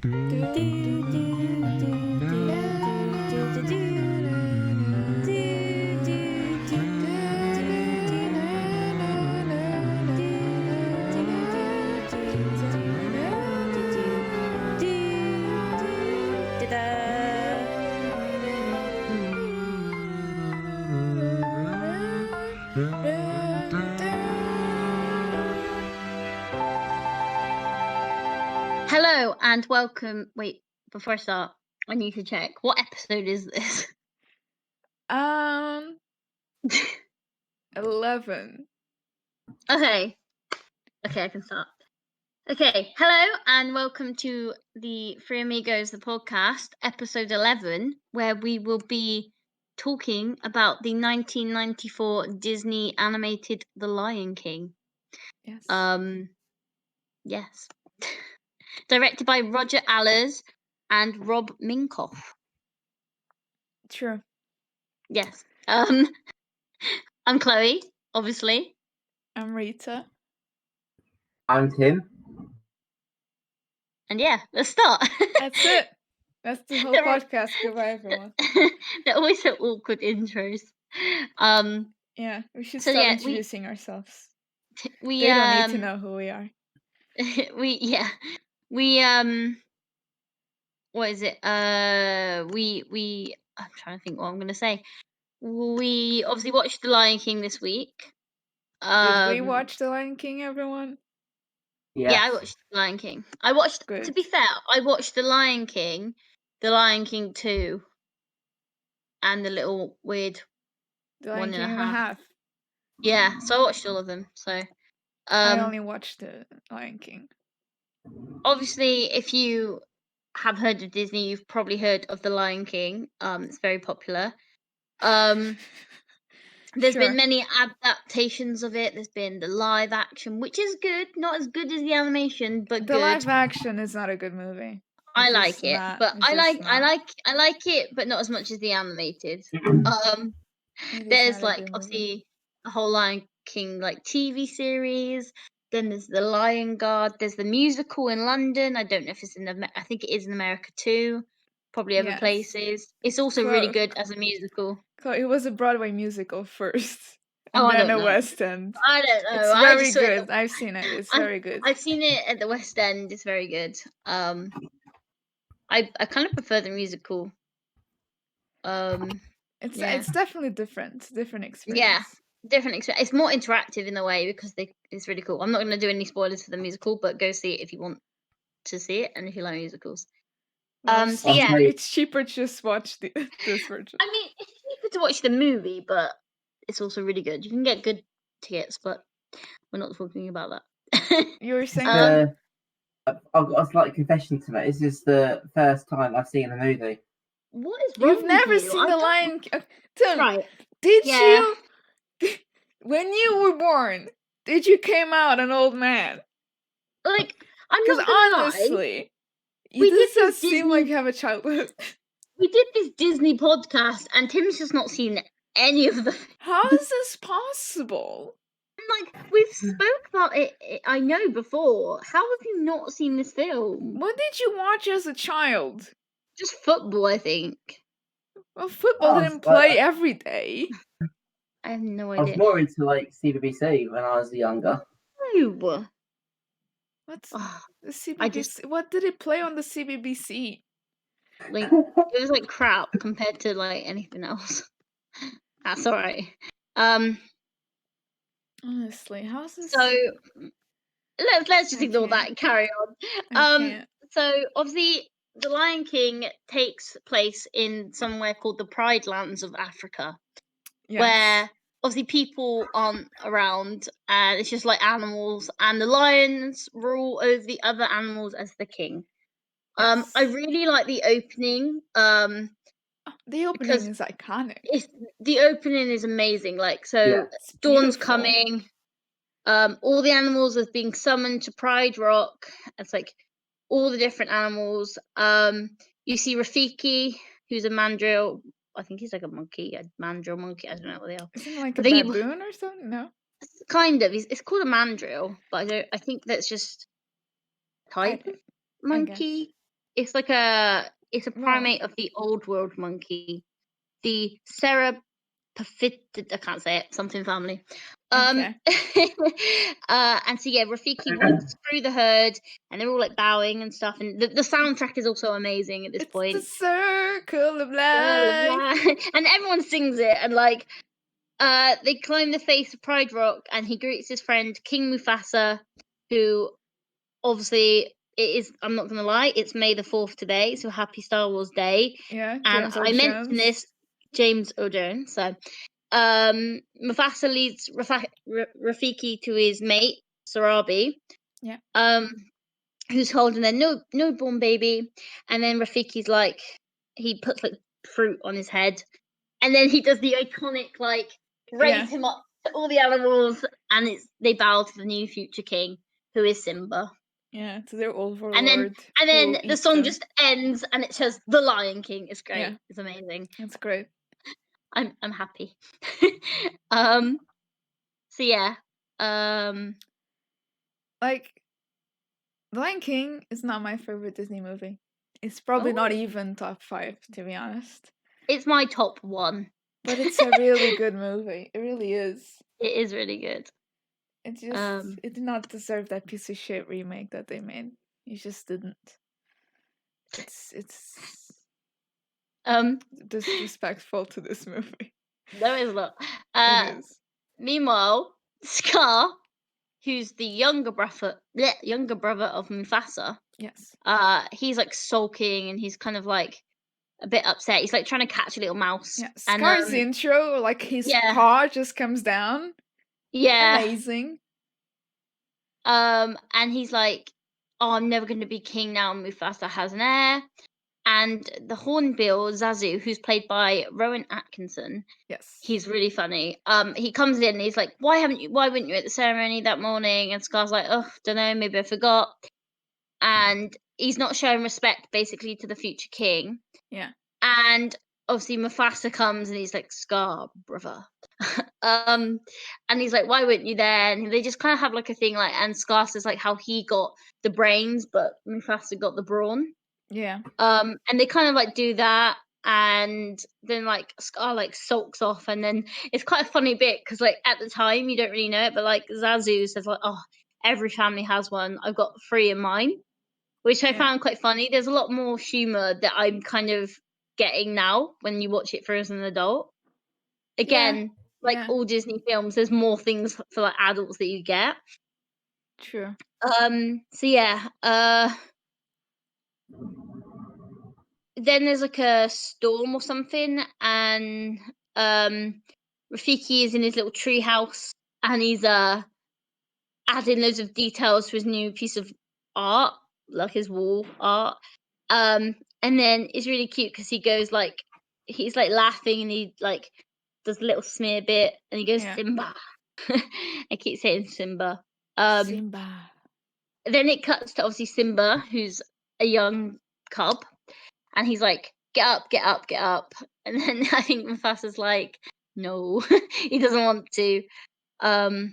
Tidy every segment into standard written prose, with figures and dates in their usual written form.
Hello and welcome. Wait, before I start, I need to check. What episode is this? 11. Okay, I can start. Okay, hello and welcome to the Three Amigos, the podcast, episode 11, where we will be talking about the 1994 Disney animated The Lion King. Yes. Yes. Directed by Roger Allers and Rob Minkoff. True. Yes. I'm Chloe, obviously. I'm Rita. I'm Tim. And yeah, let's start. That's it. That's the whole podcast. Goodbye, everyone. They're always so awkward intros. Yeah, we should So start yeah, introducing ourselves. we They don't need to know who we are. What is it? We I'm trying to think what I'm gonna say. We obviously watched The Lion King this week. Did we watch The Lion King, everyone? Yes. Yeah, I watched The Lion King. I watched. Good. To be fair, I watched The Lion King, The Lion King 2, and the little weird The Lion 1.5. King and a half. Yeah, so I watched all of them. So I only watched The Lion King. Obviously, if you have heard of Disney, you've probably heard of The Lion King. It's very popular. There's been many adaptations of it. There's been the live action, which is good, not as good as the animation, but the good. Live action is not a good movie. I like it, but I like it, but not as much as the animated. There's like obviously a whole Lion King like TV series. Then there's the Lion Guard. There's the musical in London. I don't know if it's I think it is in America too. Probably other places. It's also really good as a musical. It was a Broadway musical first, and then a West End. I don't know. It's very good. I've seen it. It's very good. I've seen it at the West End. It's very good. I kind of prefer the musical. It's definitely different experience. Yeah, different experience. It's more interactive in a way because it's really cool. I'm not going to do any spoilers for the musical, but go see it if you want to see it and if you like musicals. So yeah, it's cheaper to just watch this version. I mean, it's cheaper to watch the movie, but it's also really good. You can get good tickets, but we're not talking about that. You were saying I've got a slight confession to make. This is the first time I've seen a movie. What is wrong You've never with you? seen The Lion King? Right. Did you? When you were born, did you came out an old man? Like, I'm not gonna honestly, you doesn't seem like you have a childhood. We did this Disney podcast, and Tim's just not seen any of them. How is this possible? Like, we've spoke about it, I know, before. How have you not seen this film? What did you watch as a child? Just football, I think. Well, football didn't play every day. I have no idea. I was more into like CBBC when I was younger. No. What's the CBBC? What did it play on the CBBC? Like, it was like crap compared to like anything else. That's all right. Honestly, how's this? So let's just ignore that and carry on. So obviously, The Lion King takes place in somewhere called the Pride Lands of Africa, where obviously people aren't around, and it's just like animals, and the lions rule over the other animals as the king. I really like the opening. The opening is iconic. The opening is amazing. Like, so dawn's coming. All the animals are being summoned to Pride Rock. It's like all the different animals. You see Rafiki, who's a mandrill. I think he's like a monkey, a mandrill monkey. I don't know what they are. Isn't it like a baboon or something? No. Kind of. It's called a mandrill, but I think that's just type of monkey. It's like a Well, primate of the old world monkey, the I can't say it. Something family. okay. And so yeah, Rafiki walks through the herd, and they're all like bowing and stuff. And the soundtrack is also amazing at this It's point. the circle of life. And everyone sings it, and like they climb the face of Pride Rock, and he greets his friend King Mufasa, who obviously it is. I'm not gonna lie, it's May the 4th today, so happy Star Wars Day. Yeah, And James Earl I mentioned Jones. this, James Earl Jones. So Mufasa leads Rafiki to his mate Sarabi. Yeah. Who's holding their newborn baby, and then Rafiki's like, he puts like fruit on his head, and then he does the iconic like raise him up to all the animals, and they bow to the new future king, who is Simba. Yeah, to their overlord. And then the song just ends, and it says "The Lion King." It's great. Yeah. It's amazing. It's great. I'm happy. So yeah. Like, The Lion King is not my favorite Disney movie. It's probably not even top 5, to be honest. It's my top 1. But it's a really good movie. It really is. It is really good. It just it did not deserve that piece of shit remake that they made. It just didn't. It's disrespectful to this movie. There is a lot. It is. Meanwhile, Scar, who's the younger brother of Mufasa. Yes. He's like sulking, and he's kind of like a bit upset. He's like trying to catch a little mouse. Yeah, Scar's intro, like his paw just comes down. Yeah. Amazing. And he's like, "Oh, I'm never going to be king now. Mufasa has an heir." And the Hornbill Zazu, who's played by Rowan Atkinson, yes, he's really funny. He comes in and he's like, why weren't you at the ceremony that morning? And Scar's like, oh, don't know, maybe I forgot. And he's not showing respect basically to the future king. Yeah. And obviously Mufasa comes and he's like, Scar, brother. And he's like, why weren't you there? And they just kind of have like a thing like, and Scar says like how he got the brains, but Mufasa got the brawn. Yeah. And they kind of like do that, and then like Scar like sulks off, and then it's quite a funny bit because like at the time you don't really know it, but like Zazu says like, oh, every family has one. I've got 3 in mine, which I found quite funny. There's a lot more humor that I'm kind of getting now when you watch it through as an adult. Again, all Disney films, there's more things for like adults that you get. True. So yeah. Then there's like a storm or something, and Rafiki is in his little tree house, and he's adding loads of details to his new piece of art, like his wall art. And then it's really cute because he goes like, he's like laughing, and he like does a little smear bit, and he goes Simba. I keep saying Simba. Simba. Then it cuts to obviously Simba, who's a young cub. And he's like, get up, get up, get up. And then I think Mufasa's like, no, he doesn't want to. And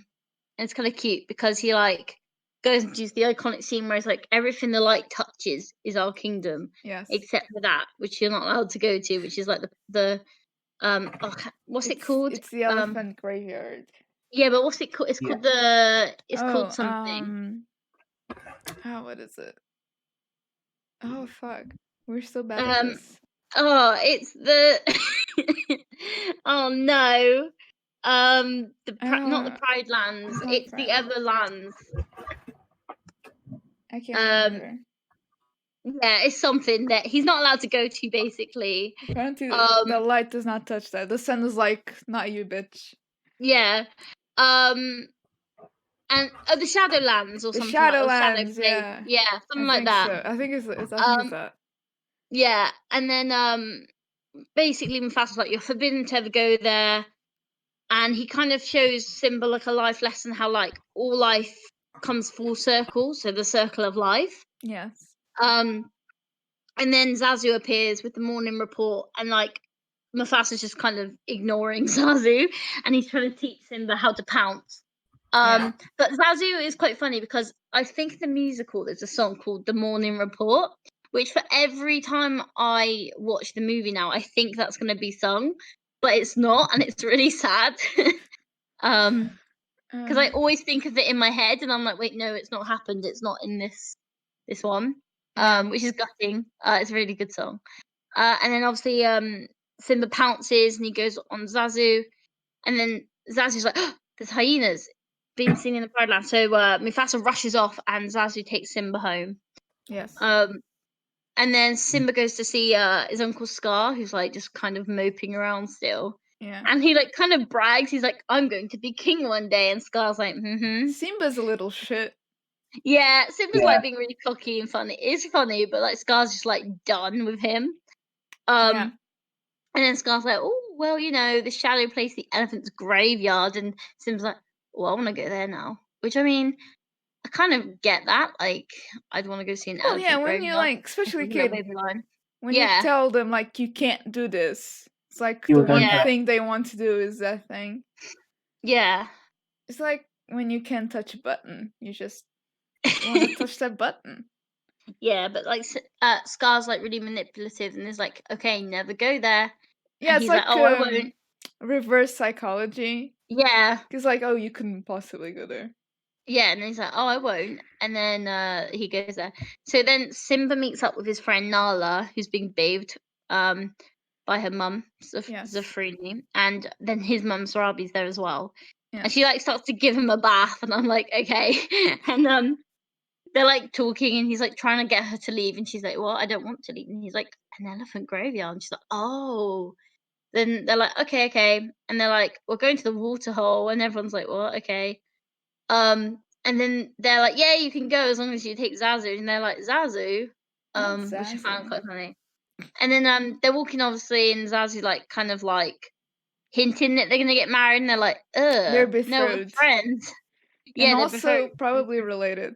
it's kind of cute because he like goes and does the iconic scene where it's like, everything the light touches is our kingdom. Yes. Except for that, which you're not allowed to go to, which is like the what's it called? It's the elephant graveyard. Yeah, but what's it called? It's called called something. What is it? Oh fuck. We're so bad at this. Oh, it's the oh no. Not the Pride Lands. It's the other lands. I can't remember. Yeah, it's something that he's not allowed to go to, basically. Apparently, the light does not touch that. The sun is like, not you, bitch. Yeah. And the Shadowlands or something. Shadowlands, like, yeah, something like that. So. I think it's that. Yeah, and then basically Mufasa's like, you're forbidden to ever go there, and he kind of shows Simba like a life lesson, how like all life comes full circle, so the circle of life. Yes. And then Zazu appears with the morning report, and like Mufasa's just kind of ignoring Zazu, and he's trying to teach Simba how to pounce. But Zazu is quite funny because I think the musical there's a song called "The Morning Report," which for every time I watch the movie now, I think that's gonna be sung, but it's not, and it's really sad. Because I always think of it in my head, and I'm like, wait, no, it's not happened. It's not in this one, Yeah. which is gutting. It's a really good song. And then obviously, Simba pounces and he goes on Zazu, and then Zazu's like, oh, there's hyenas being seen in the Pride Land. So Mufasa rushes off, and Zazu takes Simba home. Yes. And then Simba goes to see his uncle Scar, who's like just kind of moping around still. Yeah. And he like kind of brags. He's like, I'm going to be king one day. And Scar's like, Simba's a little shit. Yeah, Simba's like being really cocky and funny. It's funny, but like Scar's just like done with him. Yeah. And then Scar's like, oh, well, you know, the shadow place, the elephant's graveyard. And Simba's like, well, I want to go there now. Which, I mean, I kind of get that. Like, I'd want to go see an Well, elephant yeah, when graveyard. you like, especially a kid, Baby lion. when you Yeah. tell them like you can't do this, it's like You the will go one Yeah. thing they want to do is that thing. Yeah. It's like when you can't touch a button, you just want to touch that button. Yeah, but like Scar's like really manipulative and is like, okay, never go there. Yeah, And it's he's like oh, I won't. reverse psychology. Yeah. Because like, oh, you couldn't possibly go there. Yeah, and he's like, oh, I won't. And then he goes there. So then Simba meets up with his friend Nala, who's being bathed by her mum, Zafrini, and then his mum Sarabi's there as well. Yeah. And she like starts to give him a bath, and I'm like, okay. And they're like talking, and he's like trying to get her to leave, and she's like, well, I don't want to leave. And he's like, an elephant graveyard. And she's like, oh. Then they're like, okay. And they're like, we're going to the water hole, and everyone's like, well, okay. And then they're like, yeah, you can go as long as you take Zazu. And they're like, Zazu? Which I found quite funny. And then they're walking obviously, and Zazu like kind of like hinting that they're gonna get married, and they're like, they're no, we're betrothed. friends. Yeah, and they're also betrothed. probably related.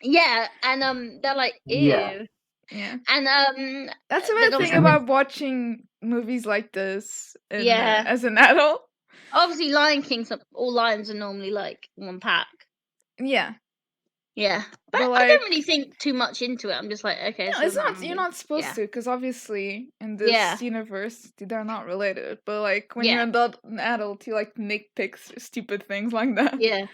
Yeah, and they're like, ew. Yeah. And that's the bad thing about watching movies like this as an adult. Obviously, Lion King's all lions are normally like one pack. Yeah. Yeah, but I don't really think too much into it. I'm just like, okay. No, it's not. You're not supposed to, because obviously in this universe they're not related. But like when you're an adult, you like nitpick stupid things like that. Yeah.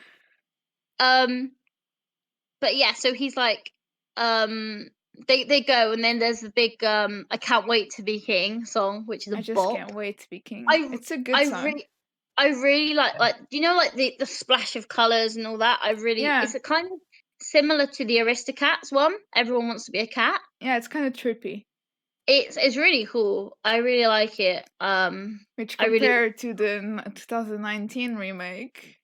But yeah, so he's like, they go, and then there's the big I can't wait to be king song, which is a I just bop. can't wait to be king. It's a good song. I really like you know, like the splash of colors and all that. It's a kind of similar to the Aristocats one. Everyone wants to be a cat. Yeah, it's kind of trippy. It's really cool. I really like it. Which compared to the 2019 remake,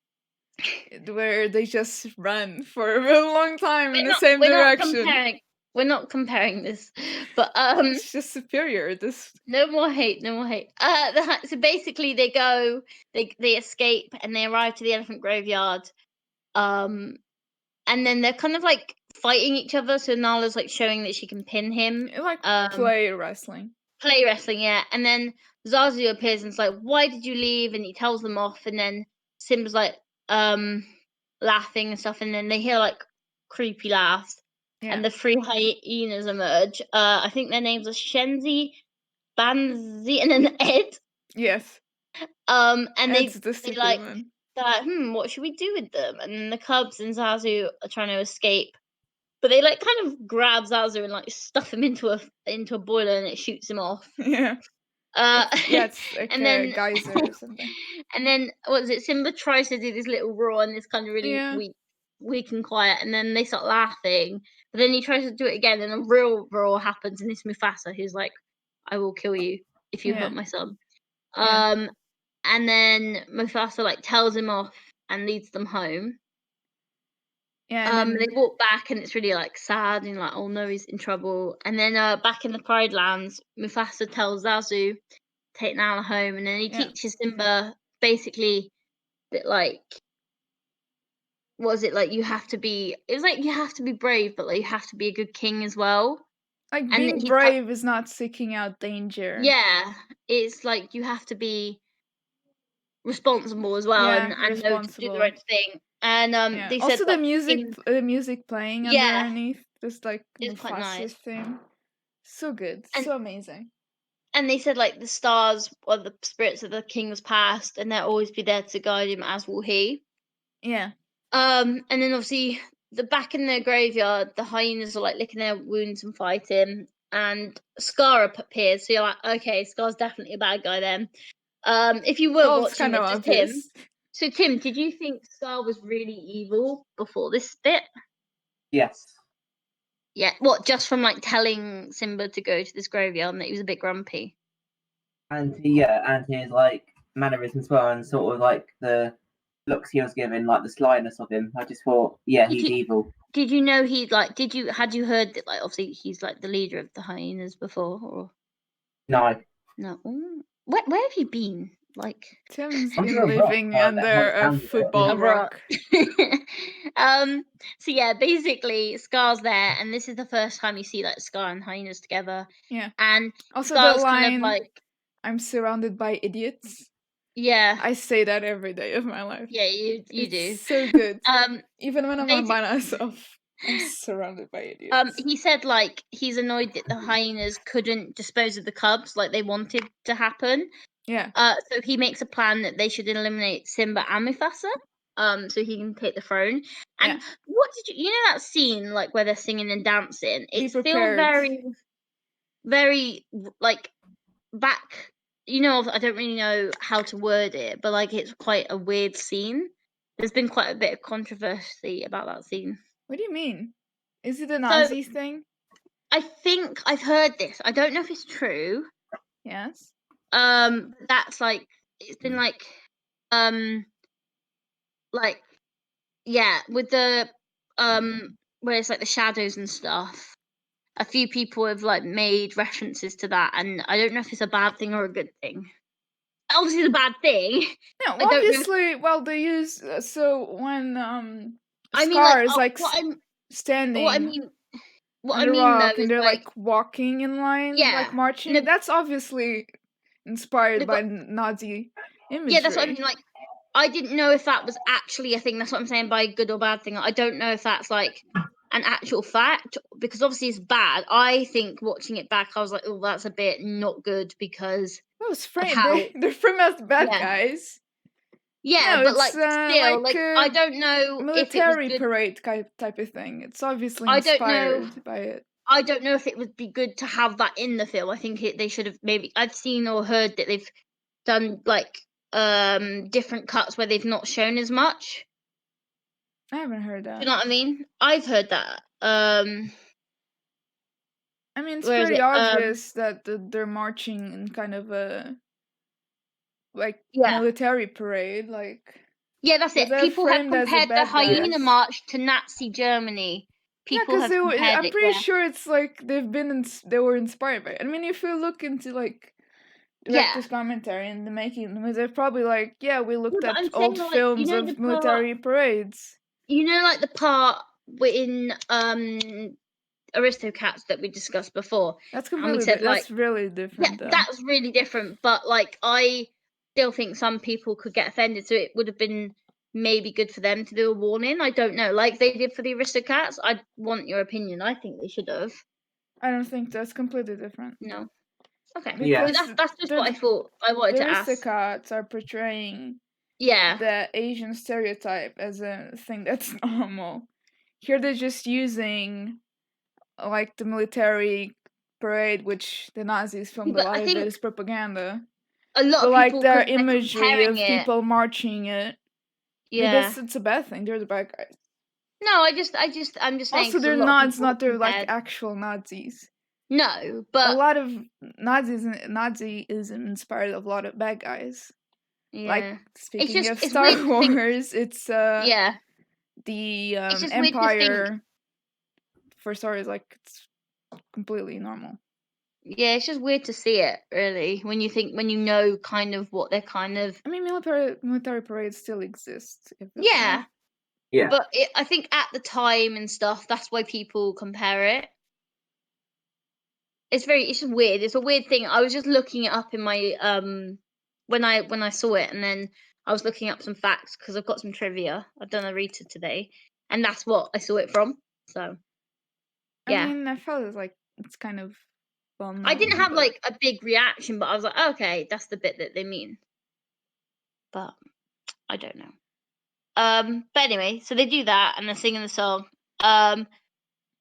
where they just run for a really long time in the same direction. We're not comparing this, but it's just superior. No more hate. So basically, they go, they escape, and they arrive to the elephant graveyard. And then they're kind of like fighting each other. So Nala's like showing that she can pin him. Like play wrestling. Play wrestling, yeah. And then Zazu appears and it's like, why did you leave? And he tells them off. And then Simba's like laughing and stuff. And then they hear like creepy laughs. Yeah. And the three hyenas emerge. I think their names are Shenzi, Banzi, and then Ed. Yes. And Ed's they're like, what should we do with them? And then the cubs and Zazu are trying to escape, but they like kind of grab Zazu and like stuff him into a boiler, and it shoots him off. Yeah. It's like and then geyser or something. And then what is it? Simba tries to do this little roar, and it's kind of really weak and quiet, and then they start laughing. But then he tries to do it again, and a real roar happens, and it's Mufasa who's like, "I will kill you if you hurt my son." And then Mufasa like tells him off and leads them home. Yeah. And they walk back, and it's really like sad, and like, oh no, he's in trouble. And then back in the Pride Lands, Mufasa tells Zazu take Nala home, and then he teaches Simba basically that like, was it like you have to be? It was like you have to be brave, but like you have to be a good king as well. Like being brave is not seeking out danger. Yeah, it's like you have to be responsible as well, and know to do the right thing. And they said also the music playing underneath, just like it's quite nice. Thing. So good, And- so amazing. And they said like the stars or the spirits of the king's past, and they'll always be there to guide him, as will he. Yeah. And then obviously back in the graveyard, the hyenas are like licking their wounds and fighting, and Scar appears. So you're like, okay, Scar's definitely a bad guy then. If you were Well, it's watching kind it, of just him. obvious. So Tim, did you think Scar was really evil before this bit? Yes. Yeah. What? Just from like telling Simba to go to this graveyard and that he was a bit grumpy. And his like mannerisms as well, and sort of like the looks he was given, like the slyness of him. I just thought, yeah, he's evil. Did you know he like? Had you heard that like obviously he's like the leader of the hyenas before or? No. No. Where have you been? Like Tim's I'm been sure a rock, living that under a might sound football a rock. So yeah, basically Scar's there, and this is the first time you see like Scar and hyenas together. Yeah. And Also, Scar's the line, kind of like, "I'm surrounded by idiots." yeah. I say that every day of my life. Yeah, you It's do. so good. Even when I'm by myself, I'm surrounded by idiots. He said like he's annoyed that the hyenas couldn't dispose of the cubs like they wanted to happen. Yeah. So he makes a plan that they should eliminate Simba and Mufasa. So he can take the throne. And what did you know that scene like where they're singing and dancing? It's still very, very like back. You know, I don't really know how to word it, but like it's quite a weird scene. There's been quite a bit of controversy about that scene. What do you mean? Is it a Nazi thing? I think I've heard this. I don't know if it's true. Yes. That's like it's been like yeah, with the where it's like the shadows and stuff. A few people have like made references to that, and I don't know if it's a bad thing or a good thing. Obviously, it's a bad thing. No, obviously. Well, they use so when Scar is like standing. What on the rock, and they're like walking in line, like marching. That's obviously inspired by Nazi imagery. Yeah, that's what I mean. Like, I didn't know if that was actually a thing. That's what I'm saying by good or bad thing. I don't know if that's like an actual fact because obviously it's bad. I think watching it back, I was like, oh, that's a bit not good because that was framed. They're framed as bad guys. Yeah, no, but like still, like I don't know military if it was good. Parade type of thing. It's obviously inspired by it. I don't know if it would be good to have that in the film. I think they should have maybe. I've seen or heard that they've done like different cuts where they've not shown as much. I haven't heard that. Do you know what I mean? I've heard that. I mean, it's pretty obvious that they're marching in kind of a military parade, like. Yeah, that's it. People have compared the hyena march to Nazi Germany. People have compared I'm pretty sure it's like they were inspired by it. I mean, if you look into like director's commentary and the making, they're probably like, yeah, we looked at old films of military parades. You know, like the part in Aristocats that we discussed before. That's completely. That's really different. Yeah, that's really different. But like, I still think some people could get offended, so it would have been maybe good for them to do a warning. I don't know, like they did for the Aristocats. I want your opinion. I think they should have. I don't think that's completely different. No. Okay. Because that's just what I thought. I wanted to ask. The Aristocats are portraying the Asian stereotype as a thing that's normal. Here they're just using like the military parade, which the Nazis filmed a lot of it as propaganda. A lot of people, like their imagery of people marching it. Yeah, it's a bad thing. They're the bad guys. No, I'm just saying. Also, they're not they're like actual Nazis. No, but a lot of Nazism inspired a lot of bad guys. Yeah. Like speaking of Star Wars, it's the Empire for Star Wars, like it's completely normal. Yeah, it's just weird to see it, really, when you know kind of what they're kind of. I mean, military parades still exist. Yeah. But I think at the time and stuff, that's why people compare it. It's just weird. It's a weird thing. I was just looking it up in my when I saw it, and then I was looking up some facts because I've got some trivia. I've done a reader today, and that's what I saw it from. So. Yeah. I mean, I felt it's kind of well known. I didn't have like a big reaction, but I was like, okay, that's the bit that they mean. But I don't know. But anyway, so they do that and they're singing the song. And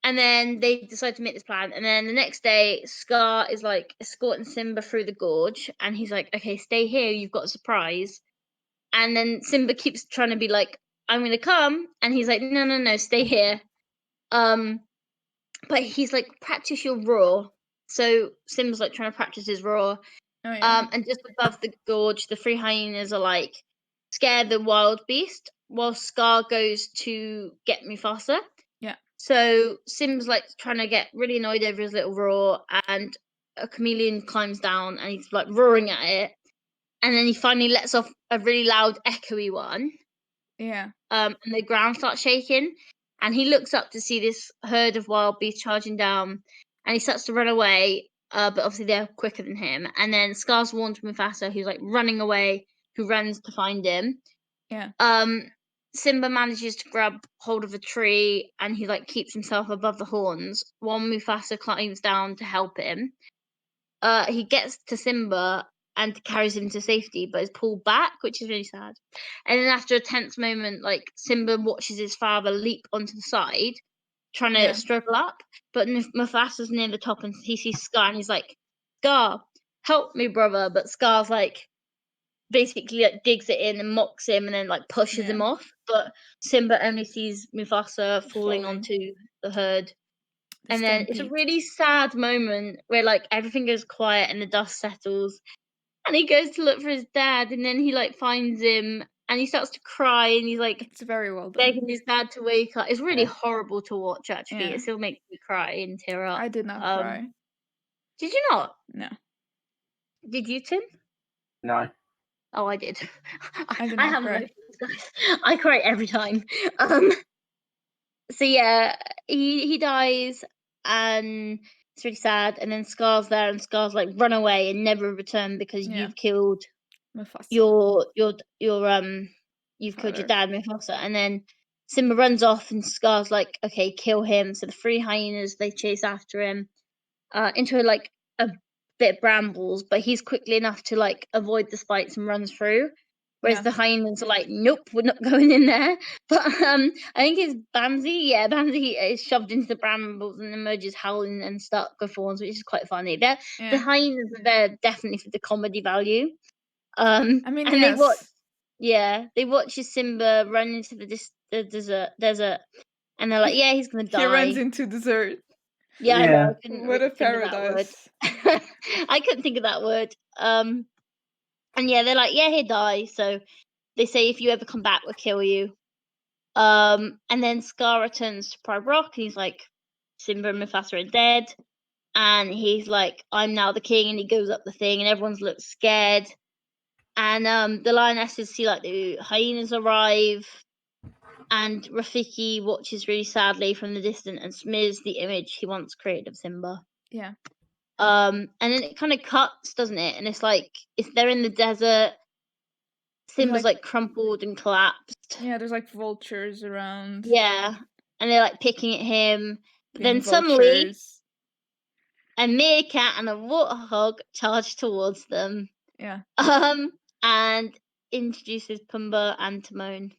then they decide to make this plan. And then the next day, Scar is like escorting Simba through the gorge, and he's like, "Okay, stay here. You've got a surprise." And then Simba keeps trying to be like, "I'm gonna come," and he's like, "No, no, no, stay here." But he's like, "Practice your roar." So Simba's like trying to practice his roar. Oh, yeah. And just above the gorge, the 3 hyenas are like scare the wild beast, while Scar goes to get Mufasa. Yeah. So Sim's like trying to get really annoyed over his little roar, and a chameleon climbs down and he's like roaring at it, and then he finally lets off a really loud, echoey one. Yeah. And the ground starts shaking, and he looks up to see this herd of wild beasts charging down, and he starts to run away. But obviously they're quicker than him. And then Scar's warned Mufasa, who's like running away, who runs to find him. Yeah. Simba manages to grab hold of a tree, and he like keeps himself above the horns while Mufasa climbs down to help him. He gets to Simba and carries him to safety, but is pulled back, which is really sad. And then after a tense moment, like Simba watches his father leap onto the side, trying to struggle up, but Mufasa's near the top and he sees Scar and he's like, "Scar, help me, brother!" But Scar's like basically like digs it in and mocks him and then like pushes him off. But Simba only sees Mufasa falling onto the herd. And then it's a really sad moment where like everything goes quiet and the dust settles, and he goes to look for his dad, and then he like finds him and he starts to cry, and he's like, it's very well done, begging his dad to wake up. It's really horrible to watch, actually. Yeah. It still makes me cry and tear up. I did not cry. Did you not? No. Did you, Tim? No. Oh, I did. I did I not have cry. emotions, guys. I cry every time. So yeah, he dies, and it's really sad. And then Scar's there, and Scar's like, "Run away and never return because you've killed Mufasa. you've killed your dad, Mufasa." And then Simba runs off, and Scar's like, "Okay, kill him." So the 3 hyenas, they chase after him into like a bit of brambles, but he's quickly enough to like avoid the spikes and runs through. Whereas the hyenas are like, "Nope, we're not going in there." But I think it's Bamsi. Yeah, Bamsi is shoved into the brambles and emerges howling and stuck with thorns, which is quite funny. The hyenas are there definitely for the comedy value. I mean, and they watch Simba run into the desert, and they're like, "Yeah, he's gonna die." He runs into desert. Yeah, I know. I couldn't What really a think of that word. paradise. I couldn't think of that word. And yeah, they're like, "Yeah, he'll die." So they say, "If you ever come back, we'll kill you." And then Scar returns to Pride Rock, and he's like, Simba and Mufasa are dead. And he's like, "I'm now the king," and he goes up the thing, and everyone's looks scared. And the lionesses see like the hyenas arrive, and Rafiki watches really sadly from the distance and smears the image he once created of Simba. Yeah. And then it kind of cuts, doesn't it? And it's like if they're in the desert, Simba's like crumpled and collapsed. Yeah, there's like vultures around. Yeah, and they're like picking at him. But then suddenly, a meerkat and a warthog charge towards them. Yeah. And introduces Pumbaa and Timon.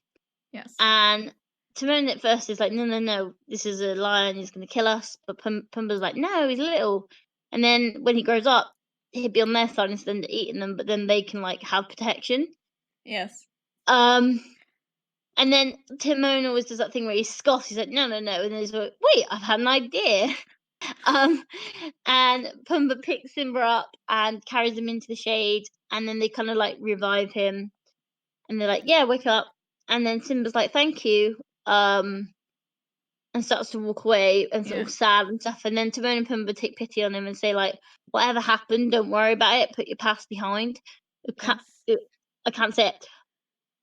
Yes. And Timon at first is like, no, this is a lion, he's going to kill us. But Pumbaa's like, no, he's little. And then when he grows up, he'd be on their side instead of eating them, but then they can like have protection. Yes. And then Timon always does that thing where he scoffs. He's like, no. And then he's like, wait, I've had an idea. And Pumbaa picks Simba up and carries him into the shade. And then they kind of like revive him. And they're like, yeah, wake up. And then Simba's like, thank you. And starts to walk away and sort of sad and stuff. And then Timon and Pumbaa take pity on him and say, like, whatever happened, don't worry about it. Put your past behind. I can't say it.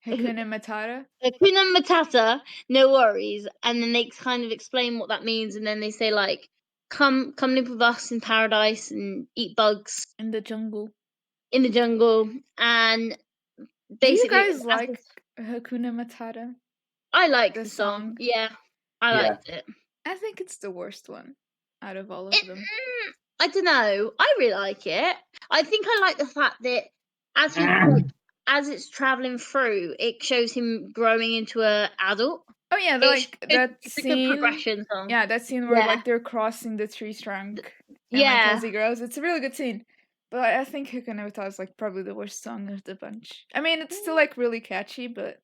Hakuna Matata? Hakuna Matata, no worries. And then they kind of explain what that means. And then they say, like, come live with us in paradise and eat bugs. In the jungle. And basically, do you guys like Hakuna Matata? I like the song. Yeah, I liked it. I think it's the worst one out of all of them. I don't know. I really like it. I think I like the fact that as it's traveling through, it shows him growing into an adult. Oh yeah, that It's scene. a good progression song. Yeah, that scene where like they're crossing the tree trunk. And like as he grows, it's a really good scene. But I think Hakuna Matata is like probably the worst song of the bunch. I mean, it's still like really catchy, but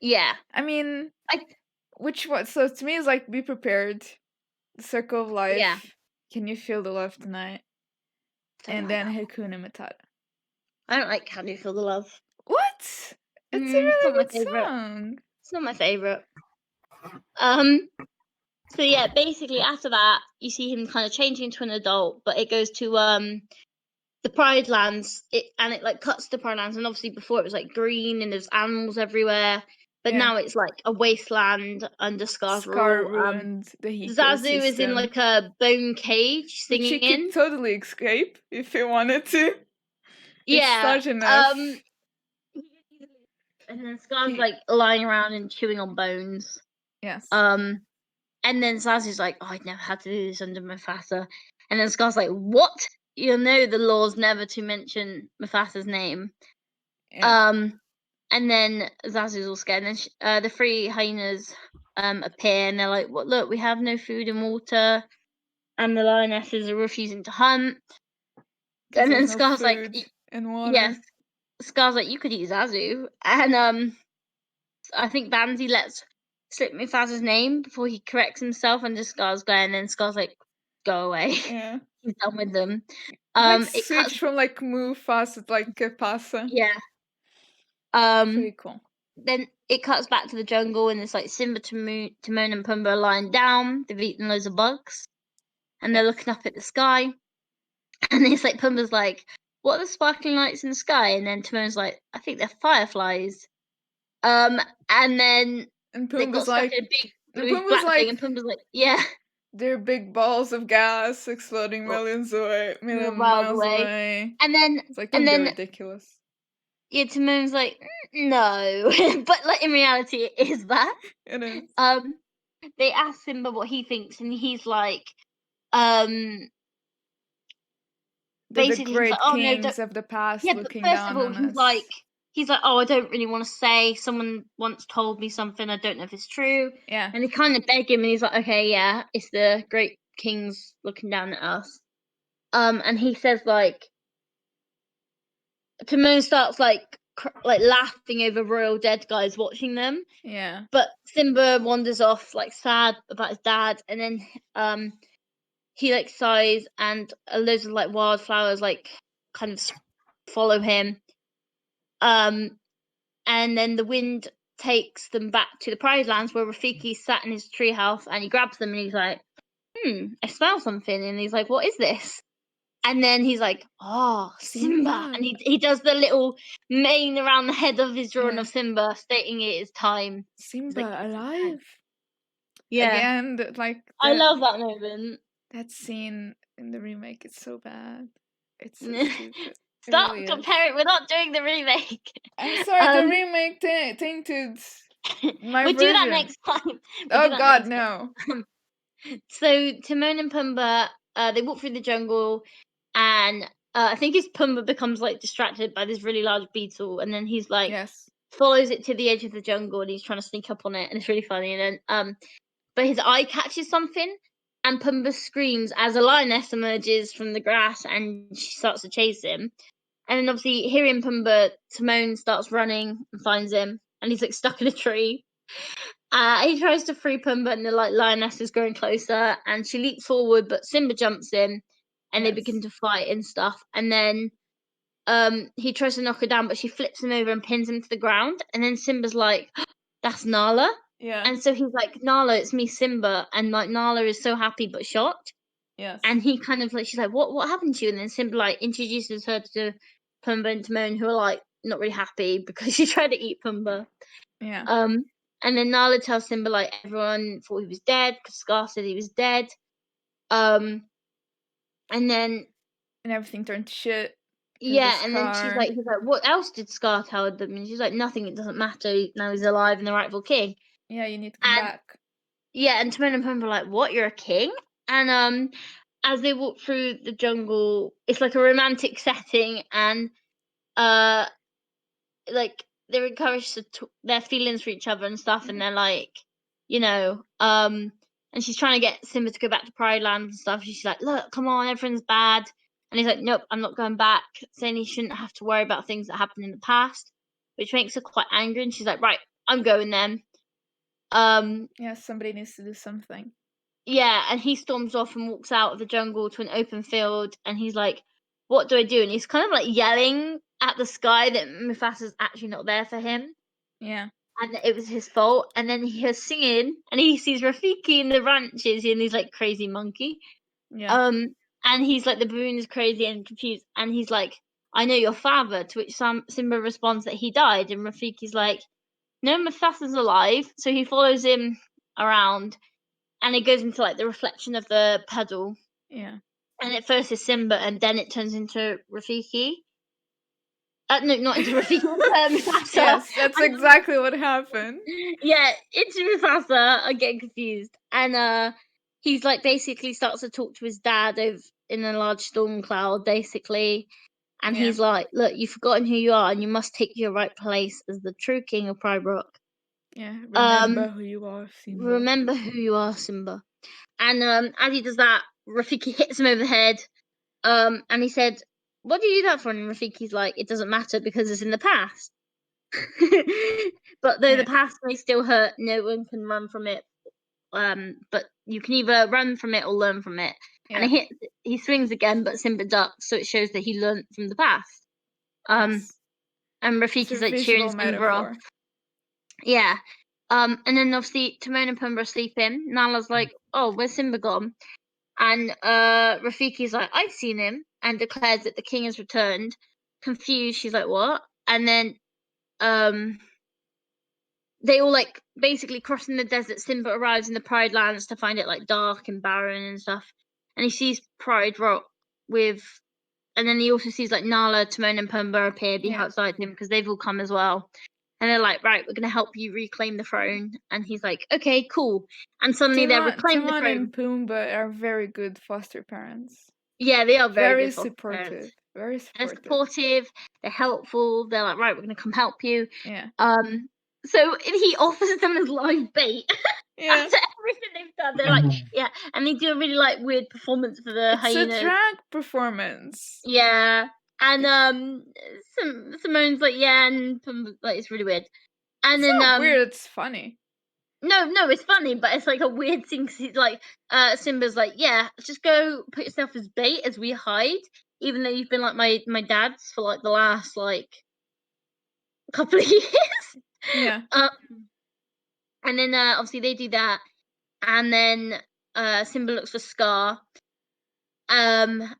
yeah. I mean, which one? So to me, it's like Be Prepared, The Circle of Life. Yeah. Can You Feel the Love Tonight? And then Hakuna Matata. I don't like Can You Feel the Love. What? It's a really good song. It's not my favorite. So yeah, basically after that, you see him kind of changing into an adult, but it goes to the Pride Lands, and it like cuts the Pride Lands, and obviously before it was like green and there's animals everywhere, but now it's like a wasteland under Scar's rule. The Zazu is in like a bone cage singing. Which he could totally escape if he wanted to. Yeah. It's large enough. And then Scar's like lying around and chewing on bones. Yes. And then Zazu's like, I'd never had to do this under Mufasa. And then Scar's like, what? You'll know the laws never to mention Mufasa's name. Yeah. And then Zazu's all scared. And then the three hyenas appear, and they're like, "What? Look, we have no food and water." And the lionesses are refusing to hunt. And then Scar's like, and water. Yes. Scar's like, you could eat Zazu. And I think Banzi lets slip Mufasa's name before he corrects himself, and just Scar's going, and then Scar's like, go away. Yeah. He's done with them. It switched from like Mufasa to like Pasa. Yeah. Pretty cool. Then it cuts back to the jungle, and it's like Simba, Timon, and Pumbaa are lying down. They've eaten loads of bugs, and they're looking up at the sky. And it's like Pumbaa's like, what are the sparkling lights in the sky? And then Timon's like, I think they're fireflies. And then they got stuck in a big blue black thing, and Pumbaa's like, yeah. They're big balls of gas exploding million miles away. And then it's like, don't be ridiculous. Yeah, Timon's like, no. But like in reality it is that. It is. They ask Simba what he thinks, and he's like, basically the great kings of the past looking down on us. He's like, oh, I don't really want to say. Someone once told me something. I don't know if it's true. Yeah. And they kind of beg him, and he's like, okay, yeah, it's the great kings looking down at us. And he says like, Timon starts like laughing over royal dead guys watching them. Yeah. But Simba wanders off like sad about his dad, and then he like sighs, and loads of like wildflowers like kind of follow him. And then the wind takes them back to the Pride Lands, where Rafiki sat in his treehouse, and he grabs them and he's like, I smell something. And he's like, what is this? And then he's like, oh, Simba. And he does the little mane around the head of his drawing of Simba, stating it is time. Simba like, alive. Yeah. Again, like I love that moment. That scene in the remake is so bad. It's so stupid. Stop comparing. We're not doing the remake. I'm sorry, the remake tainted my we'll version. do that next time. Oh God, no. So Timon and Pumbaa, they walk through the jungle, and I think Pumbaa becomes like distracted by this really large beetle, and then he's like, follows it to the edge of the jungle, and he's trying to sneak up on it, and it's really funny. And then, but his eye catches something, and Pumbaa screams as a lioness emerges from the grass, and she starts to chase him. And then obviously, hearing Pumbaa, Timon starts running and finds him, and he's like stuck in a tree. He tries to free Pumbaa, and the like lioness is growing closer, and she leaps forward, but Simba jumps in, and they begin to fight and stuff. And then he tries to knock her down, but she flips him over and pins him to the ground. And then Simba's like, that's Nala. Yeah. And so he's like, Nala, it's me, Simba. And like Nala is so happy but shocked. Yes. And he kind of like, she's like, what happened to you? And then Simba like introduces her to Pumbaa and Timon, who are like not really happy because she tried to eat Pumbaa. Yeah. And then Nala tells Simba like everyone thought he was dead because Scar said he was dead. And everything turned to shit. Yeah, and then he's like, what else did Scar tell them? And she's like, nothing. It doesn't matter. Now he's alive and the rightful king. Yeah, you need to come back. Yeah, and Timon and Pumbaa are like, what? You're a king? And as they walk through the jungle, it's like a romantic setting, and like they're encouraged to their feelings for each other and stuff, and they're like, and she's trying to get Simba to go back to Pride Land and stuff. She's like, look, come on, everything's bad. And he's like, nope, I'm not going back, saying he shouldn't have to worry about things that happened in the past, which makes her quite angry. And she's like, right, I'm going then. Yeah, somebody needs to do something. Yeah, and he storms off and walks out of the jungle to an open field, and he's like, what do I do? And he's kind of like yelling at the sky that Mufasa's actually not there for him. Yeah. And it was his fault. And then he hears singing, and he sees Rafiki in the branches, and he's like, crazy monkey. Yeah. And he's like, the baboon is crazy and confused, and he's like, I know your father. To which Simba responds that he died, and Rafiki's like, no, Mufasa's alive. So he follows him around, and it goes into like the reflection of the puddle. Yeah. And at first it's Simba, and then it turns into Rafiki. No, not into Rafiki. Mufasa. Yes, that's exactly what happened. Yeah, into Mufasa. I'm getting confused. And he's like basically starts to talk to his dad in a large storm cloud, basically. And he's like, look, you've forgotten who you are, and you must take your right place as the true king of Pride Rock. Yeah, remember who you are, Simba. Remember who you are, Simba. And as he does that, Rafiki hits him over the head. And he said, what do you do that for? And Rafiki's like, it doesn't matter because it's in the past. But though the past may still hurt, no one can run from it. But you can either run from it or learn from it. Yeah. And he swings again, but Simba ducks, so it shows that he learned from the past. Yes. And Rafiki's like cheering Simba off. Yeah. And then obviously Timon and Pumbaa are sleeping. Nala's like, oh, where's Simba gone? And Rafiki's like, I've seen him, and declares that the king has returned. Confused, she's like, what? And then they all like basically crossing the desert. Simba arrives in the Pride Lands to find it like dark and barren and stuff. And he sees Pride Rock and then he also sees like Nala, Timon, and Pumbaa appear outside him because they've all come as well. And they're like, right, we're going to help you reclaim the throne. And he's like, okay, cool. And suddenly they're reclaiming the throne. Timon and Pumbaa are very good foster parents. Yeah, they are very good supportive. Parents. Very supportive. They're supportive. They're helpful. They're like, right, we're going to come help you. Yeah. So he offers them as live bait. Yeah. After everything they've done, they're like, yeah. And they do a really like weird performance for the hyenas. It's a drag performance. Yeah. And Simone's like, yeah, and like it's really weird. And it's then not weird, it's funny. No, it's funny, but it's like a weird thing because he's like, Simba's like, yeah, just go put yourself as bait as we hide, even though you've been like my dad's for like the last like couple of years. Yeah. And then obviously they do that, and then Simba looks for Scar. And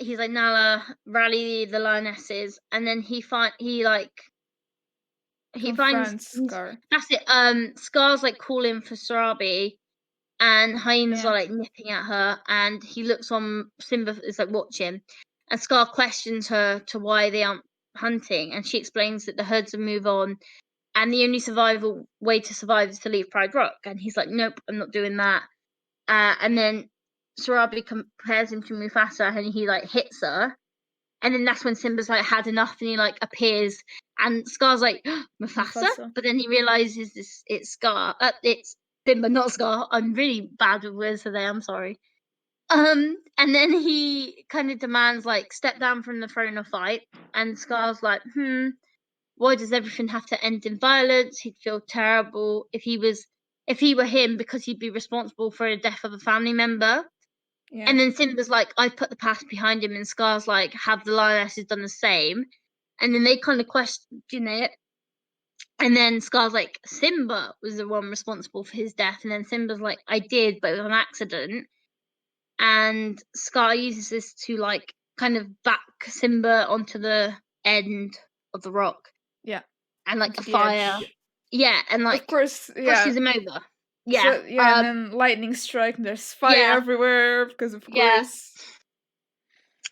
he's like, Nala, rally the lionesses, and then he finds Scar. That's it. Scar's like calling for Sarabi, and hyenas are like nipping at her, and he looks on. Simba is like watching, and Scar questions her to why they aren't hunting, and she explains that the herds have moved on, and the only way to survive is to leave Pride Rock. And he's like, nope, I'm not doing that. And then Sarabi compares him to Mufasa, and he like hits her. And then that's when Simba's like had enough, and he like appears, and Scar's like, Mufasa? But then he realizes it's Scar. It's Simba, not Scar. I'm really bad with words today. I'm sorry. And then he kind of demands like step down from the throne or fight, and Scar's like, why does everything have to end in violence? He'd feel terrible if he were him, because he'd be responsible for the death of a family member. Yeah. And then Simba's like, I've put the past behind him, and Scar's like, have the lionesses done the same? And then they kind of question it. And then Scar's like, Simba was the one responsible for his death. And then Simba's like, I did, but it was an accident. And Scar uses this to like kind of back Simba onto the end of the rock. Yeah. And like a fire. Edge. Yeah, and like of course, pushes him over. Yeah. So, and then lightning strike, and there's fire everywhere because of course.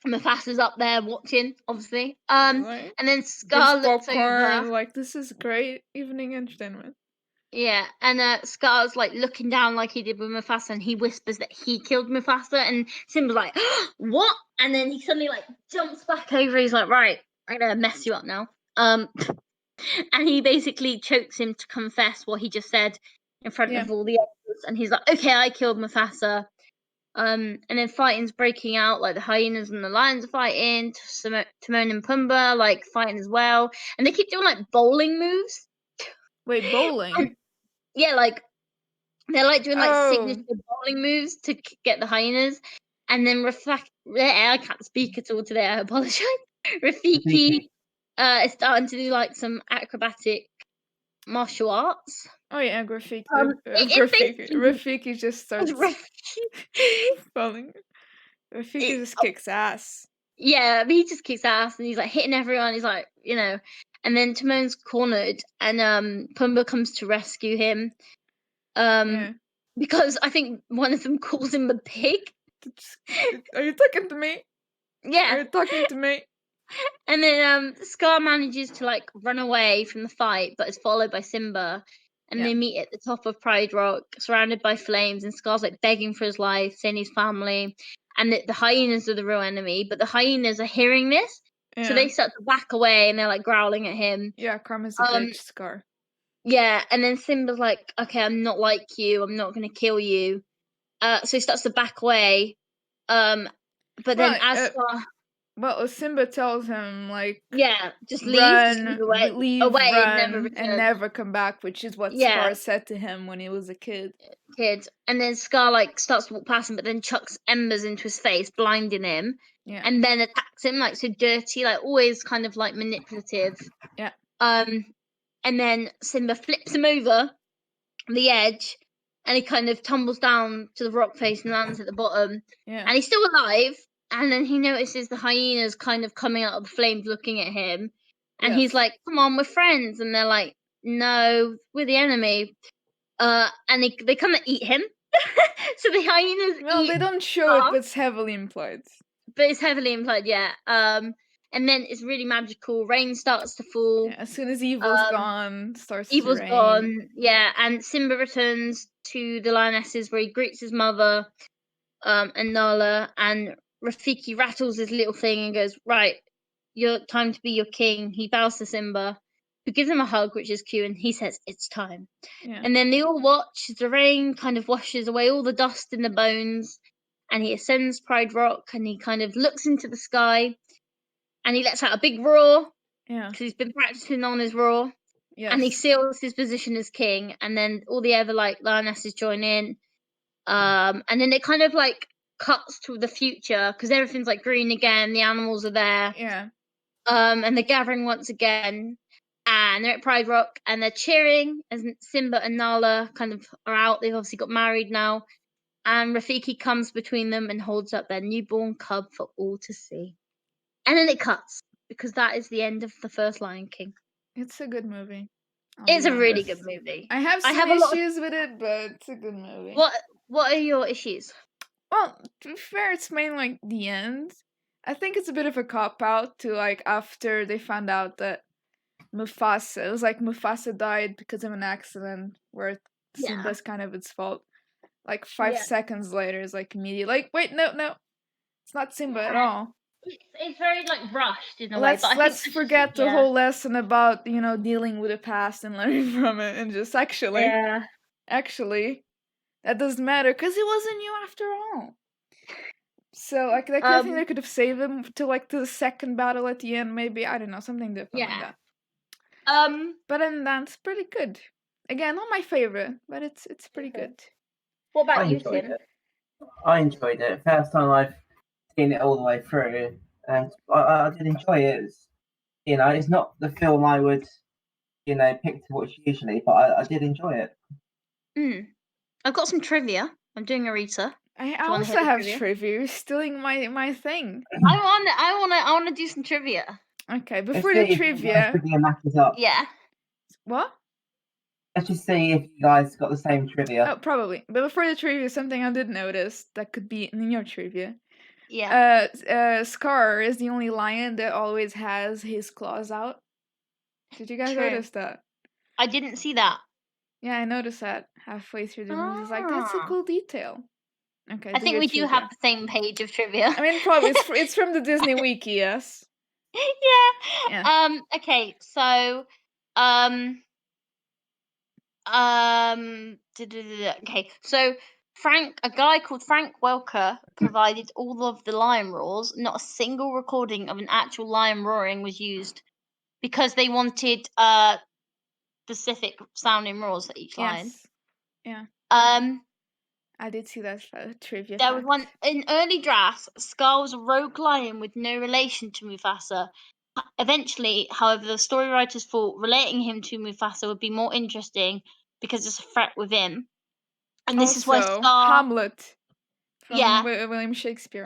Mufasa's up there watching, obviously. And then Scar looks popcorn, over. Like, this is great evening entertainment. Yeah, and Scar's like looking down like he did with Mufasa, and he whispers that he killed Mufasa, and Simba's like, "What?" And then he suddenly like jumps back over. He's like, "Right, I'm gonna mess you up now." And he basically chokes him to confess what he just said in front of all the others, and he's like, "Okay, I killed Mufasa." And then fighting's breaking out, like the hyenas and the lions are fighting. Timon and Pumbaa like fighting as well, and they keep doing like bowling moves. Wait, bowling? Yeah, like they're like doing like signature bowling moves to get the hyenas, and then I can't speak at all today. I apologize. Rafiki is starting to do like some acrobatic martial arts. Oh yeah, Rafiki. Basically, Rafiki just starts Rafiki. falling. Rafiki just kicks ass. Yeah, he just kicks ass, and he's like hitting everyone. He's like, and then Timon's cornered, and Pumbaa comes to rescue him. Because I think one of them calls him a pig. Are you talking to me? Yeah. Are you talking to me? And then Scar manages to like run away from the fight, but is followed by Simba. And they meet at the top of Pride Rock, surrounded by flames, and Scar's like begging for his life, saying his family, and the hyenas are the real enemy. But the hyenas are hearing this, so they start to back away, and they're like growling at him. Yeah, Karma's a bitch, Scar. Yeah, and then Simba's like, "Okay, I'm not like you. I'm not gonna kill you." So he starts to back away. But then as Scar. Well, Simba tells him like, just run, leave away run, and never come back, which is what Scar said to him when he was a kid. And then Scar like starts to walk past him, but then chucks embers into his face, blinding him. And then attacks him like so dirty, like always kind of like manipulative. And then Simba flips him over the edge, and he kind of tumbles down to the rock face and lands at the bottom. And he's still alive. And then he notices the hyenas kind of coming out of the flames looking at him. And he's like, "Come on, we're friends." And they're like, "No, we're the enemy." And they come and eat him. So the hyenas Well, they don't show it, but it's heavily implied. But it's heavily implied, yeah. And then it's really magical. Rain starts to fall. Yeah, as soon as evil's gone, evil's to rain. Gone, yeah. And Simba returns to the lionesses where he greets his mother, and Nala, and Rafiki rattles his little thing and goes, "Right, your time to be your king." He bows to Simba, who gives him a hug, which is cute, and he says, "It's time." And then they all watch as the rain kind of washes away all the dust in the bones, and he ascends Pride Rock, and he kind of looks into the sky, and he lets out a big roar, because he's been practicing on his roar. And he seals his position as king, and then all the other like lionesses join in, and then it kind of like cuts to the future because everything's like green again. The animals are there, and they're gathering once again, and they're at Pride Rock, and they're cheering as Simba and Nala kind of are out. They've obviously got married now, and Rafiki comes between them and holds up their newborn cub for all to see. And then it cuts because that is the end of the first Lion King. It's a good movie. It's a really good movie. I have some issues with it, but it's a good movie. What are your issues? Well, to be fair, it's mainly like the end. I think it's a bit of a cop-out to like after they found out that Mufasa, it was like Mufasa died because of an accident where Simba's kind of its fault. Like 5 seconds later, it's like immediate. Like, wait, no, it's not Simba at all. It's very like rushed in a way. But let's forget the whole lesson about dealing with the past and learning from it, and just actually that doesn't matter because it wasn't you after all. So like I think they could have saved him to like the second battle at the end, maybe. I don't know, something different like that. But then that's pretty good. Again, not my favorite, but it's pretty good. What about you, Tim? I enjoyed it. First time I've seen it all the way through, and I did enjoy it. It's not the film I would, pick to watch usually, but I did enjoy it. I've got some trivia. I'm doing a Rita. I also have trivia. You're stealing my thing. I want to do some trivia. Okay, before the trivia. Yeah. What? Let's just see if you guys got the same trivia. Oh, probably. But before the trivia, something I did notice that could be in your trivia. Yeah. Scar is the only lion that always has his claws out. Did you guys notice that? I didn't see that. Yeah, I noticed that halfway through the movie. It's like, that's a cool detail. Okay, I think we do have the same page of trivia. I mean, probably it's from the Disney Wiki, yes. Yeah. Okay, so okay, so a guy called Frank Welker provided all of the lion roars. Not a single recording of an actual lion roaring was used because they wanted specific sounding roars for each lion. Yeah. I did see that trivia. There was one in early drafts. Scar was a rogue lion with no relation to Mufasa. Eventually, however, the story writers thought relating him to Mufasa would be more interesting because it's a threat within. And this is why Scar... Hamlet from William Shakespeare.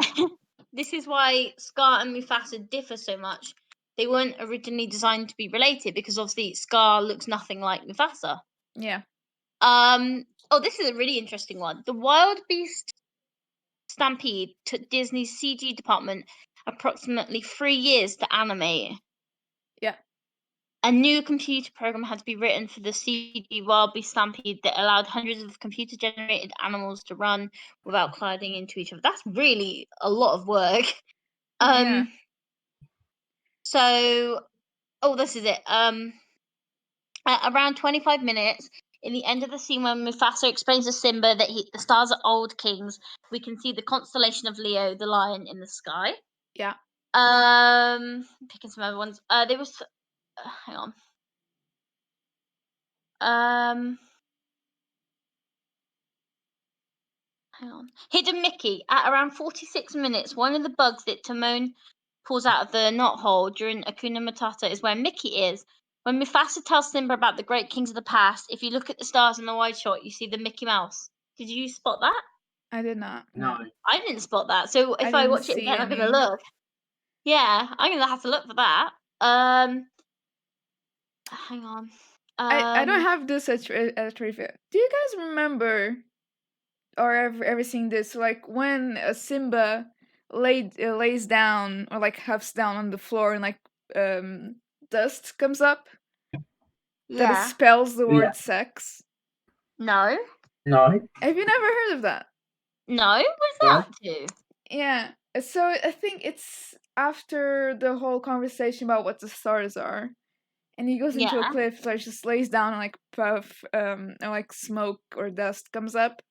This is why Scar and Mufasa differ so much. They weren't originally designed to be related because obviously Scar looks nothing like Mufasa. Yeah. Oh, this is a really interesting one. The Wild Beast Stampede took Disney's CG department approximately 3 years to animate. Yeah. A new computer program had to be written for the CG Wild Beast Stampede that allowed hundreds of computer-generated animals to run without colliding into each other. That's really a lot of work. So, this is it. At around 25 minutes, in the end of the scene when Mufasa explains to Simba that the stars are old kings, we can see the constellation of Leo, the lion, in the sky. Yeah. Picking some other ones. There was... hang on. Hang on. Hidden Mickey. At around 46 minutes, one of the bugs that Timon pulls out of the knothole during Hakuna Matata is where Mickey is. When Mufasa tells Simba about the great kings of the past, if you look at the stars in the wide shot, you see the Mickey Mouse. Did you spot that? I did not. No. I didn't spot that. So if I watch it again, I'm going to look. Yeah, I'm going to have to look for that. Hang on. I don't have this at trivia. Do you guys remember or ever seen this? Like when Simba lays down or like huffs down on the floor and like dust comes up that it spells the word sex. No. Have you never heard of that? No. What's that to? Yeah. So I think it's after the whole conversation about what the stars are. And he goes into a cliff, so he just lays down and like puff, and like smoke or dust comes up,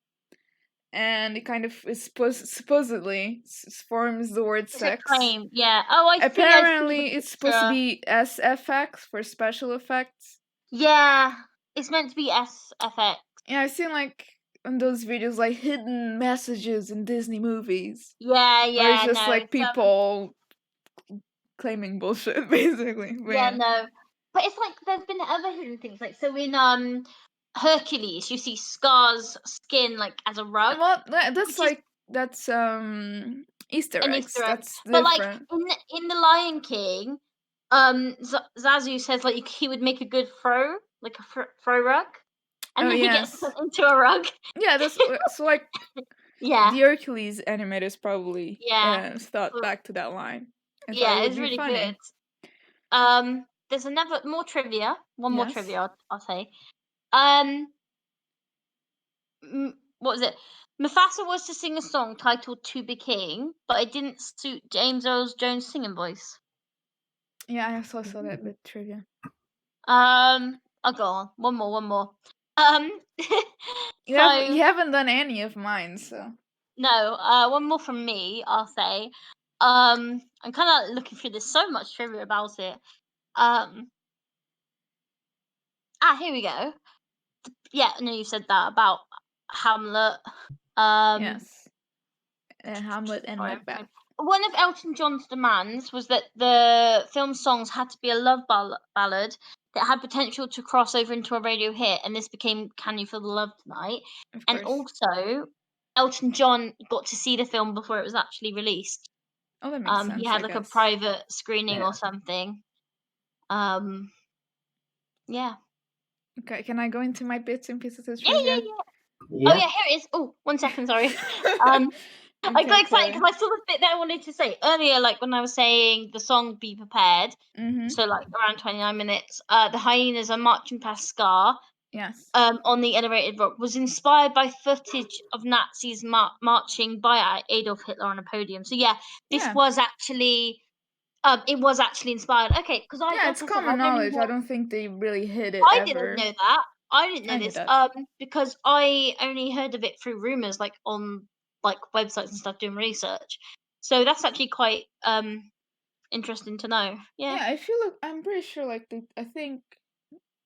and it kind of is supposedly forms the word sex. Claim. Yeah. Oh, apparently it's supposed to be SFX for special effects. Yeah, it's meant to be SFX. Yeah, I've seen like on those videos like hidden messages in Disney movies. Yeah. Where it's just like people claiming bullshit, basically. But no. But it's like there's been other hidden things. Like so in Hercules, you see Scar's skin like as a rug. Well, that's Easter eggs. That's different. But like in the Lion King, Zazu says like he would make a good throw, like a throw rug, and then he gets put into a rug. Yeah, that's so like. Yeah. The Hercules animators probably thought back to that line. It's really funny. Good. There's more trivia. One more trivia, I'll say. What was it? Mufasa was to sing a song titled "To Be King," but it didn't suit James Earl Jones' singing voice. Yeah, I also saw that bit trivia. I'll go on. One more. You haven't done any of mine, so. No, one more from me, I'll say. I'm kind of looking through. There's so much trivia about it. Here we go. Yeah, no, you said that about Hamlet. Yes. Hamlet and Macbeth. One of Elton John's demands was that the film songs had to be a love ballad that had potential to cross over into a radio hit, and this became "Can You Feel the Love Tonight?" And also, Elton John got to see the film before it was actually released. Oh, that makes sense. He had like a private screening or something. Yeah. Okay, can I go into my bits and pieces of trivia? Yeah. Oh yeah, here it is. Oh, 1 second, sorry. I got excited because I saw the bit that I wanted to say earlier, like when I was saying the song "Be Prepared." Mm-hmm. So like around 29 minutes. The hyenas are marching past Scar. Yes. On the elevated rock was inspired by footage of Nazis marching by Adolf Hitler on a podium. So yeah, this was actually it was actually inspired. Okay, because it's common knowledge. I don't think they really hid it. I didn't know that. I didn't know this. Because I only heard of it through rumors, like on like websites and stuff, doing research. So that's actually quite interesting to know. Yeah. Yeah, I'm pretty sure. Like I think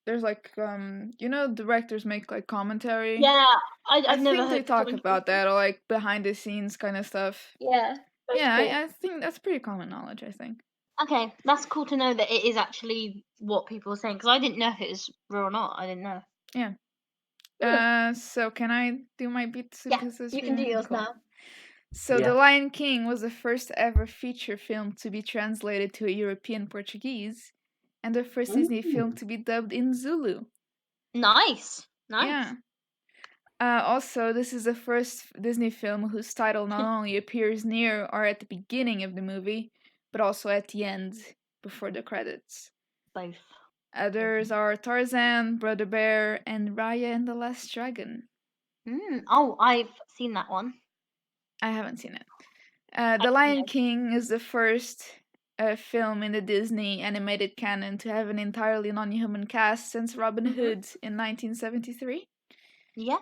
there's like directors make like commentary. Yeah, I think they talk about that, or like behind the scenes kind of stuff. Yeah. Yeah, cool. I think that's pretty common knowledge. I think. Okay, that's cool to know that it is actually what people are saying, because I didn't know if it was real or not. I didn't know. Yeah. So can I do my bits and pieces? You can do yours now. So The Lion King was the first ever feature film to be translated to a European Portuguese, and the first Disney film to be dubbed in Zulu. Nice. Yeah. Also, this is the first Disney film whose title not only appears near or at the beginning of the movie, but also at the end, before the credits. Both. Others are Tarzan, Brother Bear, and Raya and the Last Dragon. Oh, I've seen that one. I haven't seen it. The Lion King is the first film in the Disney animated canon to have an entirely non-human cast since Robin Hood in 1973. Yeah.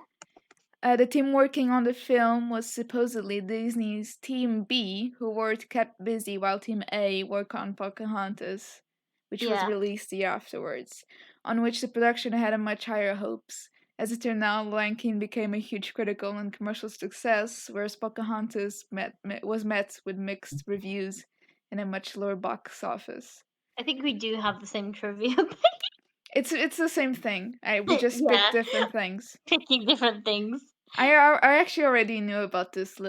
The team working on the film was supposedly Disney's Team B, who were kept busy while Team A worked on Pocahontas, which was released the year afterwards, on which the production had much higher hopes. As it turned out, Lion King became a huge critical and commercial success, whereas Pocahontas was met with mixed reviews and a much lower box office. I think we do have the same trivia. It's the same thing. We just picked different things. Picking different things. I actually already knew about this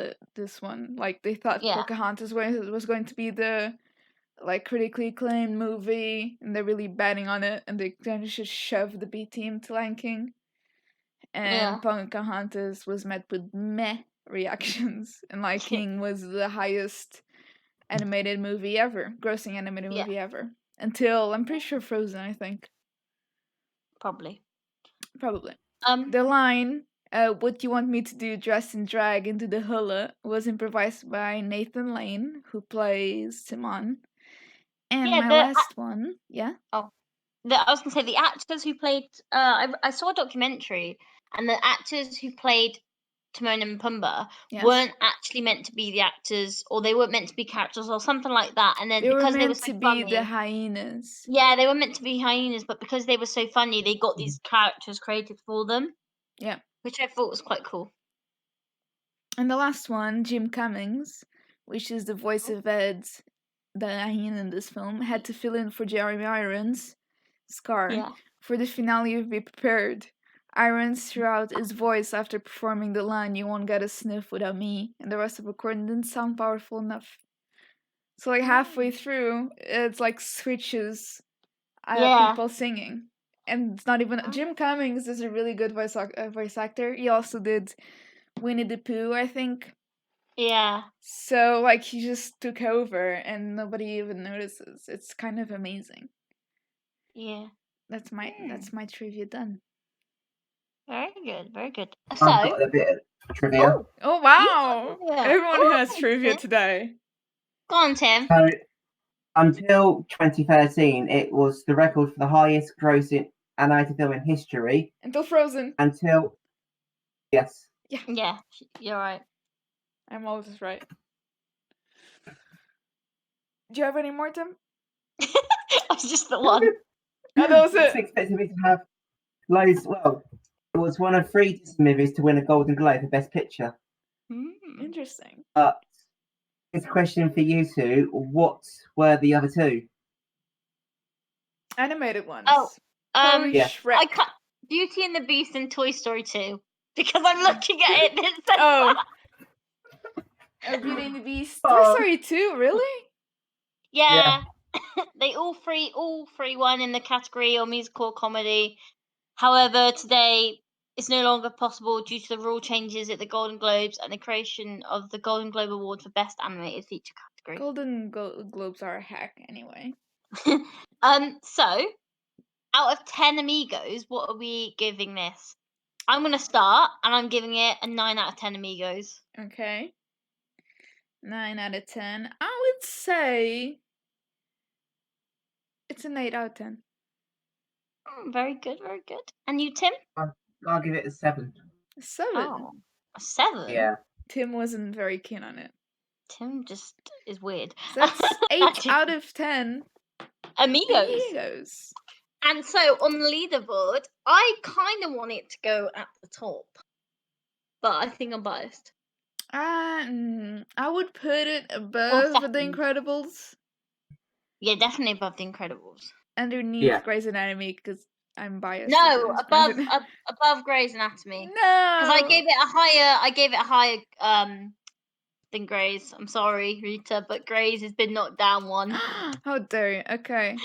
one. Like, they thought Pocahontas was going to be the like critically acclaimed movie, and they're really betting on it, and they kind of just shoved the B team to Lion King. And Pocahontas was met with meh reactions, and Lion King was the highest animated movie ever, grossing animated movie ever. Until, I'm pretty sure, Frozen, I think. Probably. The line, "What you want me to do, dress and drag into the hula," was improvised by Nathan Lane, who plays Timon. And my last one, Oh, I was gonna say the actors who played. I saw a documentary, and the actors who played Timon and Pumbaa weren't actually meant to be the actors, or they weren't meant to be characters, or something like that. And then because they were so funny, the hyenas. Yeah, they were meant to be hyenas, but because they were so funny, they got these characters created for them. Yeah, which I thought was quite cool. And the last one, Jim Cummings, which is the voice of Ed, the hyena in this film, had to fill in for Jeremy Irons, Scar, for the finale of Be Prepared. Irons threw out his voice after performing the line, "You won't get a sniff without me," and the rest of the recording didn't sound powerful enough. So like halfway through, it's like switches people singing. And it's not even... Jim Cummings is a really good voice actor. He also did Winnie the Pooh, I think. Yeah. So like he just took over and nobody even notices. It's kind of amazing. Yeah. That's my trivia done. Very good, very good. I've got a bit of trivia. Oh wow! Everyone has trivia today. Go on, Tim. So, until 2013, it was the record for the highest grossing animated film in history. Until Frozen. Yes. Yeah, you're right. I'm always right. Do you have any more, Tim? I was just the one. That was it. It's expected me to have loads. Well, it was one of 3 Disney movies to win a Golden Globe for Best Picture. Interesting. But it's a question for you two. What were the other 2? Animated ones. Oh, Shrek. Beauty and the Beast and Toy Story 2. Because I'm looking at it. Beauty and the Beast. Toy Story 2, really? Yeah. They all three won in the category of musical or comedy. However, today it's no longer possible due to the rule changes at the Golden Globes and the creation of the Golden Globe Award for Best Animated Feature category. Golden Globes are a hack anyway. So out of 10 Amigos, what are we giving this? I'm going to start, and I'm giving it a 9 out of 10 Amigos. Okay. 9 out of 10. I would say it's an 8 out of 10. Very good, very good. And you, Tim? I'll give it a 7. 7? Oh, a 7? Yeah. Tim wasn't very keen on it. Tim just is weird. So that's 8 out of 10 Amigos. And so on the leaderboard, I kind of want it to go at the top, but I think I'm biased. I would put it above The Incredibles. Yeah, definitely above The Incredibles. Underneath Grey's Anatomy, because I'm biased. No, above Grey's Anatomy. No, because I gave it a higher than Grey's. I'm sorry, Rita, but Grey's has been knocked down one. How dare you? Okay,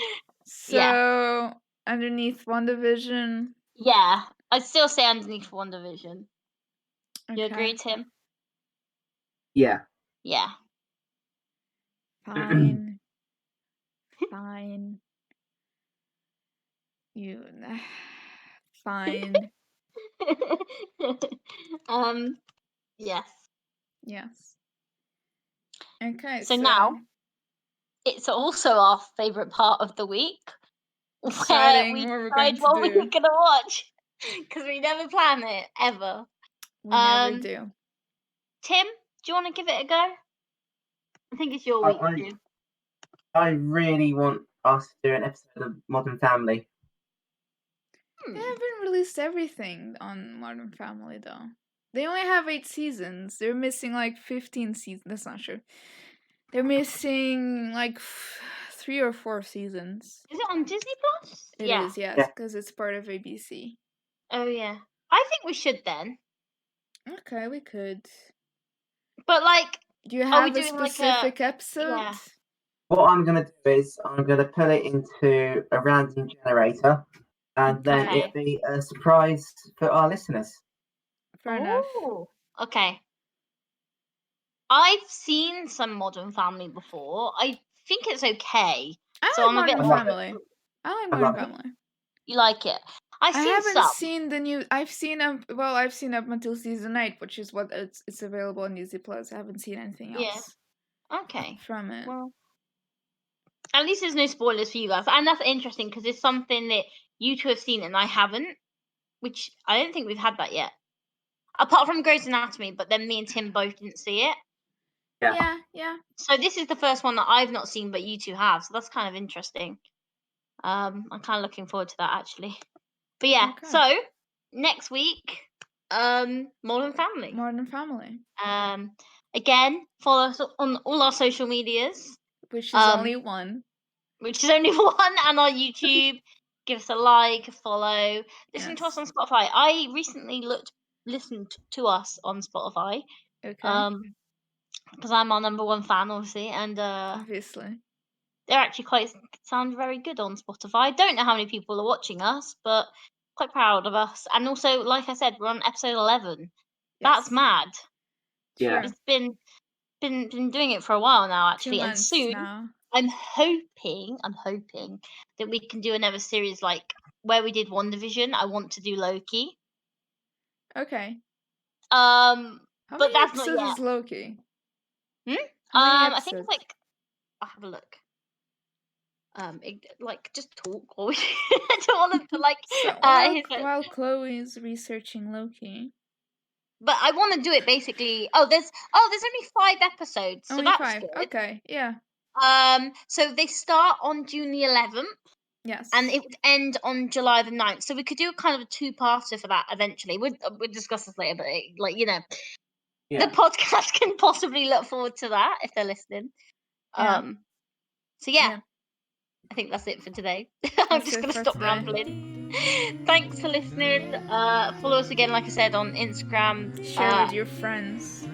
so underneath WandaVision. Yeah, I'd still say underneath WandaVision. Okay. You agree, Tim? Yeah. Yeah. Fine. Fine. Fine. Yes. Yes. Okay. So now it's also our favorite part of the week, where we decide what we're gonna watch, because we never plan it ever. We never do. Tim, do you want to give it a go? I think it's your week, Tim. I really want us to do an episode of Modern Family. They haven't released everything on Modern Family, though. They only have 8 seasons. They're missing like 15 seasons. That's not true. They're missing like 3 or 4 seasons. Is it on Disney Plus? It is, yes, because it's part of ABC. Oh yeah, I think we should then. Okay, we could. But like, do you have a specific episode? Yeah. What I'm gonna do is I'm gonna put it into a random generator, and then it'll be a surprise for our listeners. Fair enough. Okay. I've seen some Modern Family before. I think it's okay. I like Modern Family. I like Modern Family. You like it? I haven't seen the new. I've seen up until season 8, which is what it's available on Disney Plus. I haven't seen anything else. Yeah. Okay. From it. Well, at least there's no spoilers for you guys, and that's interesting because it's something that you two have seen and I haven't, which I don't think we've had that yet. Apart from Grey's Anatomy, but then me and Tim both didn't see it. Yeah. So this is the first one that I've not seen, but you two have. So that's kind of interesting. I'm kind of looking forward to that actually. But yeah, so next week, Modern Family. Modern Family. Again, follow us on all our social medias. Which is only one. Which is only one, and on YouTube. Give us a like, a follow. Listen to us on Spotify. I recently listened to us on Spotify. Okay. Because I'm our number one fan, obviously, and obviously they're actually sound very good on Spotify. I don't know how many people are watching us, but quite proud of us. And also, like I said, we're on episode 11. Yes. That's mad. Yeah, it's been doing it for a while now, actually, 2 months and soon now. I'm hoping that we can do another series like where we did WandaVision. I want to do Loki. Okay. How but many that's not yet. Is Loki? I think it's like I'll have a look. Just talk. I don't want them to like. So while Chloe's researching Loki. But I want to do it basically. There's only 5 episodes, so only that's 5. good. Okay, yeah. So they start on June the 11th. Yes. And it would end on July the 9th. So we could do kind of a 2-parter for that eventually. We'll discuss this later, but the podcast can possibly look forward to that if they're listening. Yeah. So yeah. I think that's it for today. I'm just going to stop rambling. Thanks for listening. Follow us again, like I said, on Instagram. Share with your friends.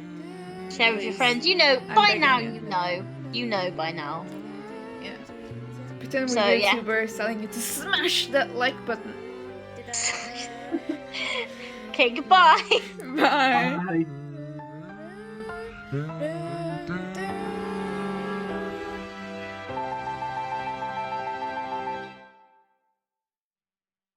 Share with your friends. By now you know by now. Yeah. Pretend we're YouTubers telling you to smash that like button. Okay, goodbye. Bye. Bye.